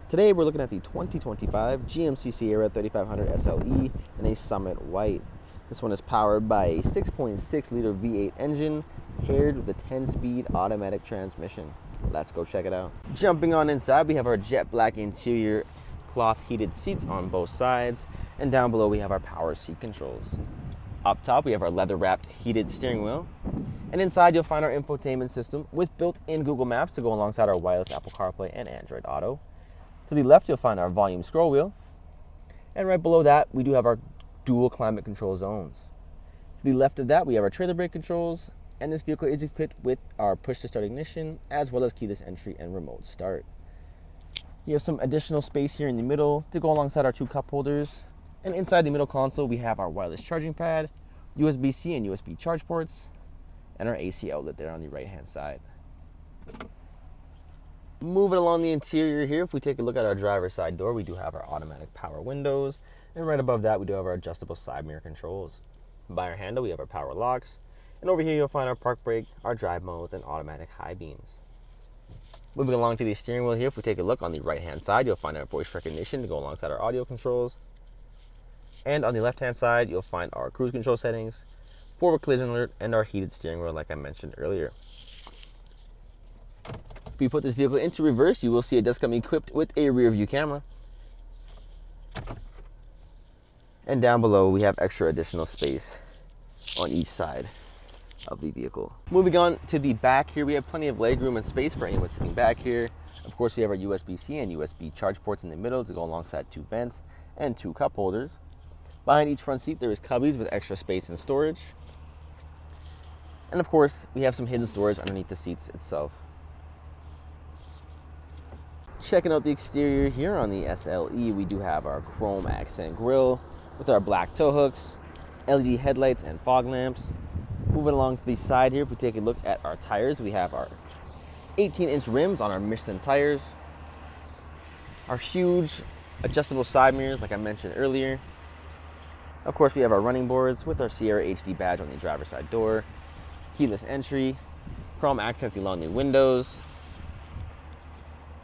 Today we're looking at the 2025 GMC Sierra 3500 SLE in a Summit White. This one is powered by a 6.6 liter V8 engine paired with a 10-speed automatic transmission. Let's go check it out. Jumping on inside, we have our jet black interior, cloth heated seats on both sides, and down below we have our power seat controls. Up top we have our leather wrapped heated steering wheel, and inside you'll find our infotainment system with built-in Google Maps to go alongside our wireless Apple CarPlay and Android Auto. To the left, you'll find our volume scroll wheel. And right below that, we do have our dual climate control zones. To the left of that, we have our trailer brake controls. And this vehicle is equipped with our push-to-start ignition, as well as keyless entry and remote start. You have some additional space here in the middle to go alongside our two cup holders. And inside the middle console, we have our wireless charging pad, USB-C and USB charge ports, and our AC outlet there on the right-hand side. Moving along the interior here, if we take a look at our driver's side door, we do have our automatic power windows, and right above that we do have our adjustable side mirror controls. By our handle we have our power locks, and over here you'll find our park brake, our drive modes, and automatic high beams. Moving along to the steering wheel here, if we take a look on the right hand side, you'll find our voice recognition to go alongside our audio controls, and on the left hand side you'll find our cruise control settings, forward collision alert, and our heated steering wheel like I mentioned earlier. If you put this vehicle into reverse, you will see it does come equipped with a rear view camera. And down below, we have extra additional space on each side of the vehicle. Moving on to the back here, we have plenty of legroom and space for anyone sitting back here. Of course, we have our USB-C and USB charge ports in the middle to go alongside two vents and two cup holders. Behind each front seat, there is cubbies with extra space and storage. And of course, we have some hidden storage underneath the seats itself. Checking out the exterior here on the SLE, we do have our chrome accent grille with our black tow hooks, LED headlights, and fog lamps. Moving along to the side here, if we take a look at our tires, we have our 18-inch rims on our Michelin tires, our huge adjustable side mirrors like I mentioned earlier. Of course, we have our running boards with our Sierra HD badge on the driver's side door, keyless entry, chrome accents along the windows,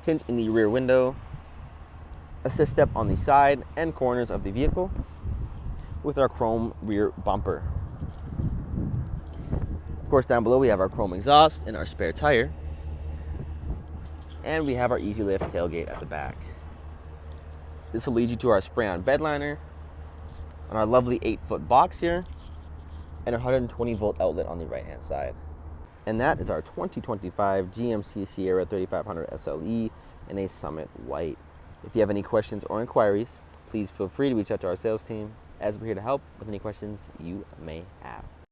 tint in the rear window, assist step on the side and corners of the vehicle with our chrome rear bumper. Of course, down below we have our chrome exhaust and our spare tire, and we have our easy lift tailgate at the back. This will lead you to our spray-on bedliner, on our lovely 8-foot box here, and our 120-volt outlet on the right-hand side. And that is our 2025 GMC Sierra 3500 SLE in a Summit White. If you have any questions or inquiries, please feel free to reach out to our sales team, as we're here to help with any questions you may have.